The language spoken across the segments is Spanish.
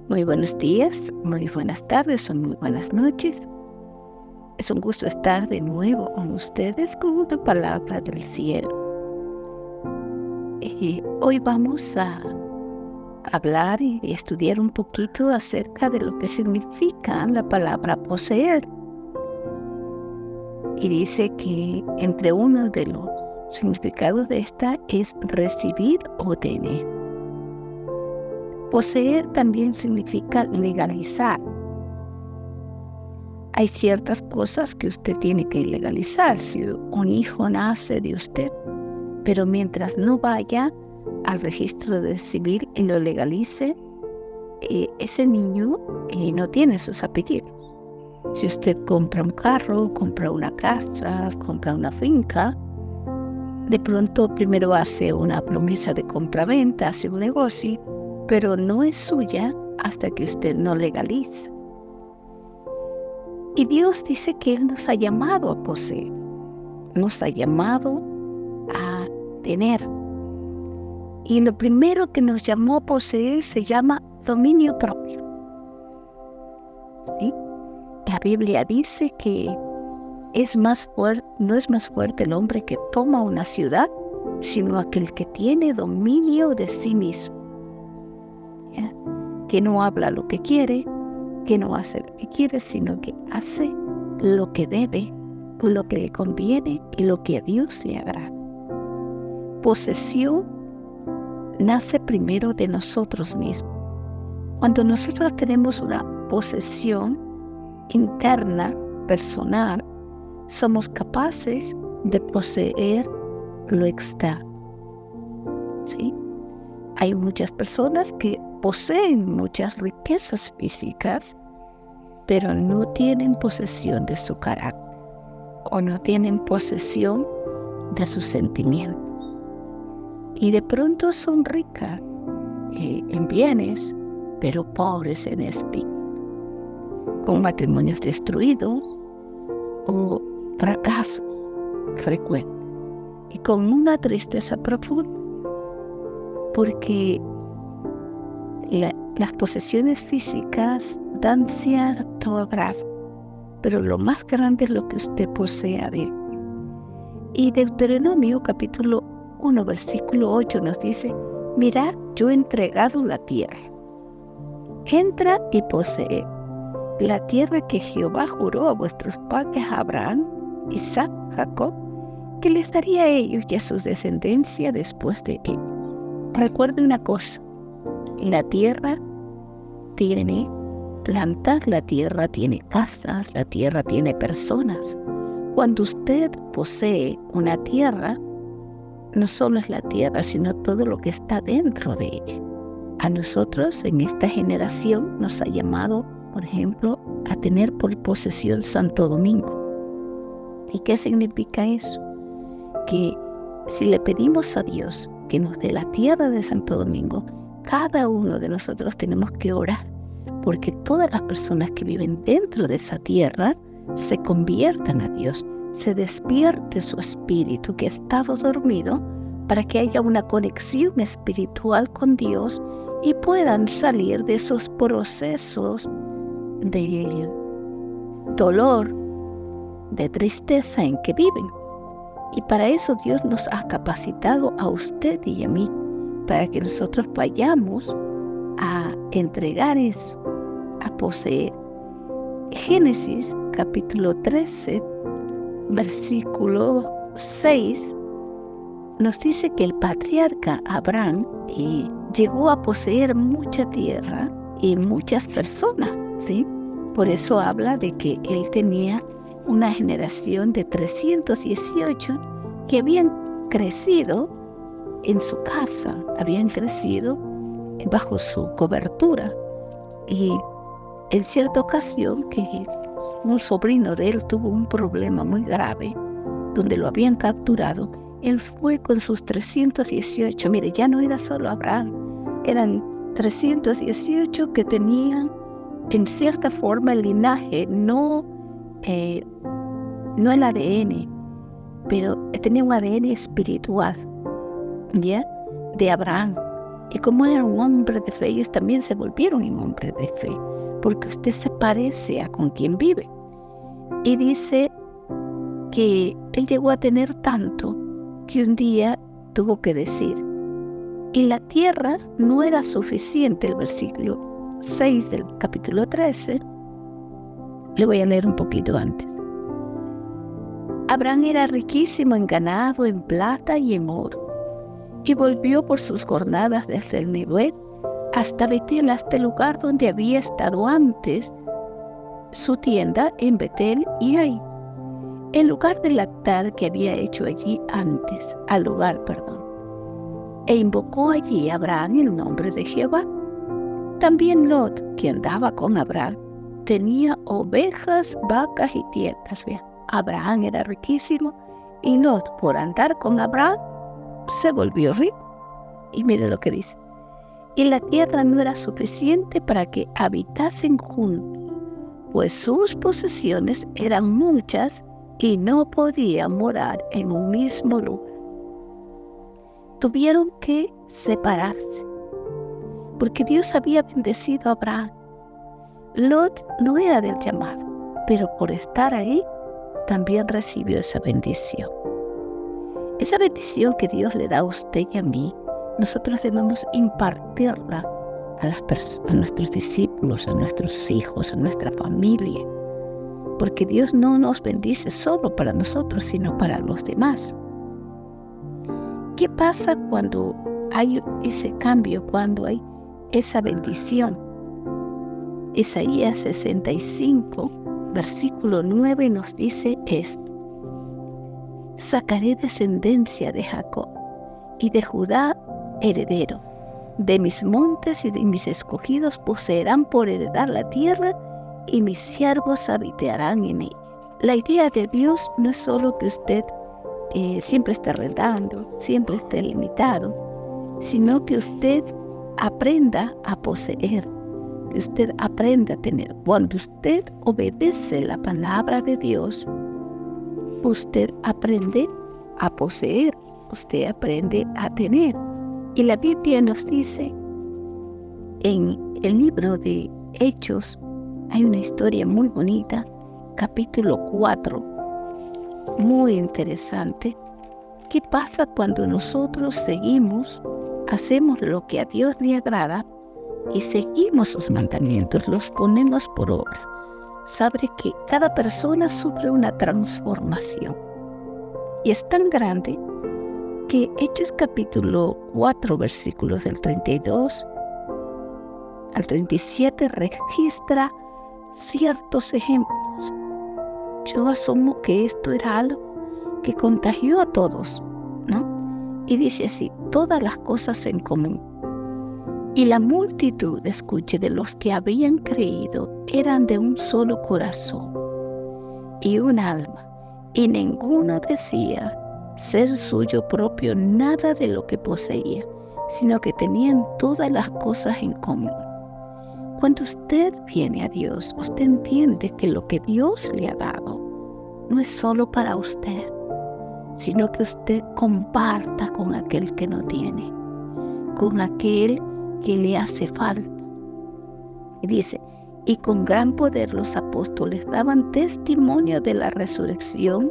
Muy buenos días, muy buenas tardes o muy buenas noches. Es un gusto estar de nuevo con ustedes con una palabra del cielo. Y hoy vamos a hablar y estudiar un poquito acerca de lo que significa la palabra poseer. Y dice que entre uno de los significados de esta es recibir o tener. Poseer también significa legalizar. Hay ciertas cosas que usted tiene que legalizar. Si un hijo nace de usted, pero mientras no vaya al registro de civil y lo legalice, ese niño no tiene sus apellidos. Si usted compra un carro, compra una casa, compra una finca, de pronto primero hace una promesa de compra-venta, hace un negocio, pero no es suya hasta que usted no legalice. Y Dios dice que Él nos ha llamado a poseer, nos ha llamado a tener. Y lo primero que nos llamó a poseer se llama dominio propio. ¿Sí? La Biblia dice que no es más fuerte el hombre que toma una ciudad, sino aquel que tiene dominio de sí mismo. ¿Ya? Que no habla lo que quiere, que no hace lo que quiere, sino que hace lo que debe, lo que le conviene y lo que a Dios le agrada. Posesión nace primero de nosotros mismos. Cuando nosotros tenemos una posesión interna, personal, somos capaces de poseer lo externo. ¿Sí? Hay muchas personas que poseen muchas riquezas físicas, pero no tienen posesión de su carácter o no tienen posesión de sus sentimientos. Y de pronto son ricas en bienes, pero pobres en espíritu, con matrimonios destruidos o fracasos frecuentes y con una tristeza profunda, porque las posesiones físicas dan cierto abrazo, pero lo más grande es lo que usted posee adentro. Y Deuteronomio capítulo 1 versículo 8 nos dice: mirad, yo he entregado la tierra, entra y posee la tierra que Jehová juró a vuestros padres Abraham, Isaac, Jacob, que les daría a ellos y a su descendencia después de ellos. Recuerde una cosa: la tierra tiene plantas, la tierra tiene casas, la tierra tiene personas. Cuando usted posee una tierra, no solo es la tierra, sino todo lo que está dentro de ella. A nosotros en esta generación nos ha llamado, por ejemplo, a tener por posesión Santo Domingo. ¿Y qué significa eso? Que si le pedimos a Dios que nos dé la tierra de Santo Domingo, cada uno de nosotros tenemos que orar porque todas las personas que viven dentro de esa tierra se conviertan a Dios, se despierte su espíritu que ha estado dormido, para que haya una conexión espiritual con Dios y puedan salir de esos procesos de dolor, de tristeza en que viven. Y para eso Dios nos ha capacitado a usted y a mí, para que nosotros vayamos a entregar eso, a poseer. Génesis capítulo 13, versículo 6, nos dice que el patriarca Abraham llegó a poseer mucha tierra y muchas personas, ¿sí? Por eso habla de que él tenía una generación de 318 que habían crecido en su casa, habían crecido bajo su cobertura. Y en cierta ocasión que un sobrino de él tuvo un problema muy grave, donde lo habían capturado, él fue con sus 318, mire, ya no era solo Abraham, eran 318 que tenían en cierta forma el linaje, no el ADN, pero tenía un ADN espiritual, ¿ya? De Abraham. Y como era un hombre de fe, ellos también se volvieron un hombre de fe, porque usted se parece a con quien vive. Y dice que él llegó a tener tanto que un día tuvo que decir, y la tierra no era suficiente. El versículo 6 del capítulo 13, le voy a leer un poquito antes. Abraham era riquísimo en ganado, en plata y en oro, y volvió por sus jornadas desde el Neguev hasta Betel, hasta el lugar donde había estado antes su tienda en Betel y Ai, el lugar del altar que había hecho allí antes, e invocó allí a Abraham el nombre de Jehová. También Lot, que andaba con Abraham, tenía ovejas, vacas y tiendas. Vean, Abraham era riquísimo y Lot, por andar con Abraham, se volvió rico. Y mire lo que dice. Y la tierra no era suficiente para que habitasen juntos, pues sus posesiones eran muchas y no podían morar en un mismo lugar. Tuvieron que separarse, porque Dios había bendecido a Abraham. Lot no era del llamado, pero por estar ahí, también recibió esa bendición. Esa bendición que Dios le da a usted y a mí, nosotros debemos impartirla a nuestros discípulos, a nuestros hijos, a nuestra familia, porque Dios no nos bendice solo para nosotros, sino para los demás. ¿Qué pasa cuando hay ese cambio, cuando hay esa bendición? Isaías 65, versículo 9 nos dice esto. Sacaré descendencia de Jacob y de Judá heredero. De mis montes y de mis escogidos poseerán por heredar la tierra y mis siervos habitarán en ella. La idea de Dios no es solo que usted siempre esté arrendando, siempre esté limitado, sino que usted aprenda a poseer, que usted aprenda a tener. Cuando usted obedece la palabra de Dios, usted aprende a poseer, usted aprende a tener. Y la Biblia nos dice, en el libro de Hechos, hay una historia muy bonita, capítulo 4, muy interesante. ¿Qué pasa cuando nosotros hacemos lo que a Dios le agrada y seguimos sus mandamientos, los ponemos por obra? Sabe que cada persona sufre una transformación. Y es tan grande que Hechos capítulo 4, versículos del 32 al 37 registra ciertos ejemplos. Yo asumo que esto era algo que contagió a todos, ¿no? Y dice así, todas las cosas en común. Y la multitud, escuche, de los que habían creído eran de un solo corazón y un alma, y ninguno decía ser suyo propio nada de lo que poseía, sino que tenían todas las cosas en común. Cuando usted viene a Dios, usted entiende que lo que Dios le ha dado no es solo para usted, sino que usted comparta con aquel que no tiene, con aquel que le hace falta. Y dice, y con gran poder los apóstoles daban testimonio de la resurrección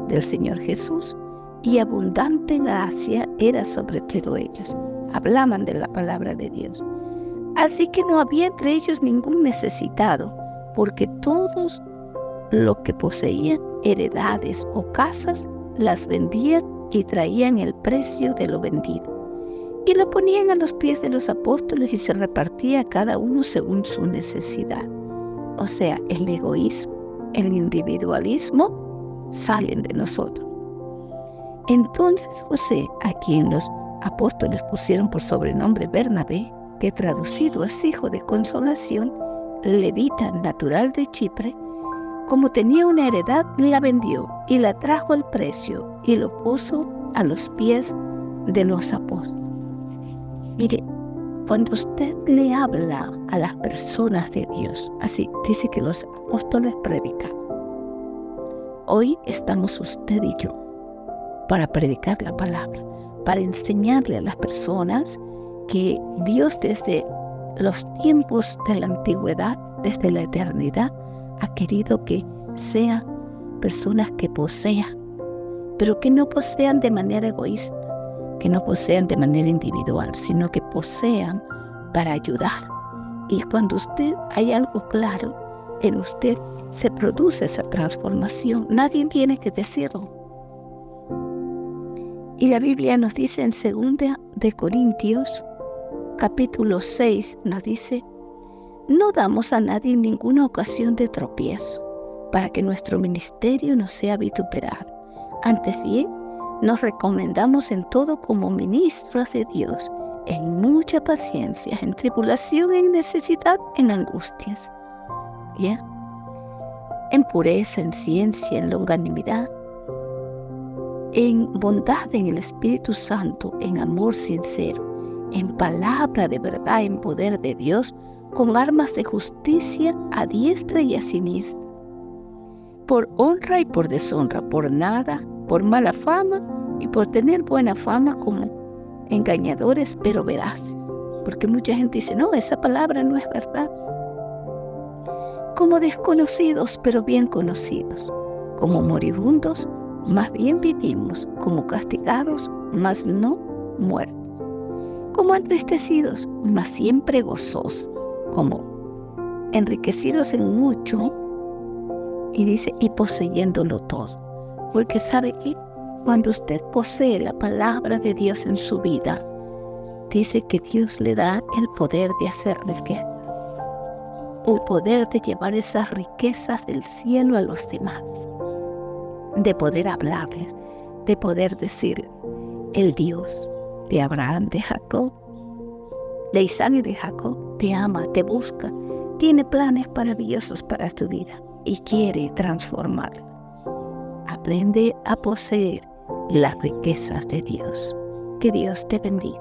del Señor Jesús, y abundante gracia era sobre todo ellos. Hablaban de la palabra de Dios. Así que no había entre ellos ningún necesitado, porque todos lo que poseían, heredades o casas, las vendían y traían el precio de lo vendido, y lo ponían a los pies de los apóstoles y se repartía cada uno según su necesidad. O sea, el egoísmo, el individualismo salen de nosotros. Entonces José, a quien los apóstoles pusieron por sobrenombre Bernabé, que traducido es hijo de consolación, levita natural de Chipre, como tenía una heredad, la vendió y la trajo al precio y lo puso a los pies de los apóstoles. Mire, cuando usted le habla a las personas de Dios, así dice que los apóstoles predican. Hoy estamos usted y yo para predicar la palabra, para enseñarle a las personas que Dios desde los tiempos de la antigüedad, desde la eternidad, ha querido que sean personas que posean, pero que no posean de manera egoísta, que no posean de manera individual, sino que posean para ayudar. Y cuando hay algo claro en usted, se produce esa transformación. Nadie tiene que decirlo. Y la Biblia nos dice en 2 de Corintios, capítulo 6, nos dice: no damos a nadie ninguna ocasión de tropiezo, para que nuestro ministerio no sea vituperado. Antes bien, nos recomendamos en todo como ministros de Dios, en mucha paciencia, en tribulación, en necesidad, en angustias. ¿Ya? En pureza, en ciencia, en longanimidad, en bondad en el Espíritu Santo, en amor sincero, en palabra de verdad, en poder de Dios, con armas de justicia a diestra y a siniestra, por honra y por deshonra, por nada, por mala fama y por tener buena fama, como engañadores pero veraces. Porque mucha gente dice: no, esa palabra no es verdad. Como desconocidos pero bien conocidos, como moribundos, más bien vivimos, como castigados, mas no muertos, como entristecidos, mas siempre gozosos, como enriquecidos en mucho, y dice, y poseyéndolo todo. Porque sabe que cuando usted posee la palabra de Dios en su vida, dice que Dios le da el poder de hacer riquezas, el poder de llevar esas riquezas del cielo a los demás, de poder hablarles, de poder decir: el Dios de Abraham, de Jacob, de Isaac y de Jacob, te ama, te busca, tiene planes maravillosos para tu vida y quiere transformarla. Aprende a poseer las riquezas de Dios. Que Dios te bendiga.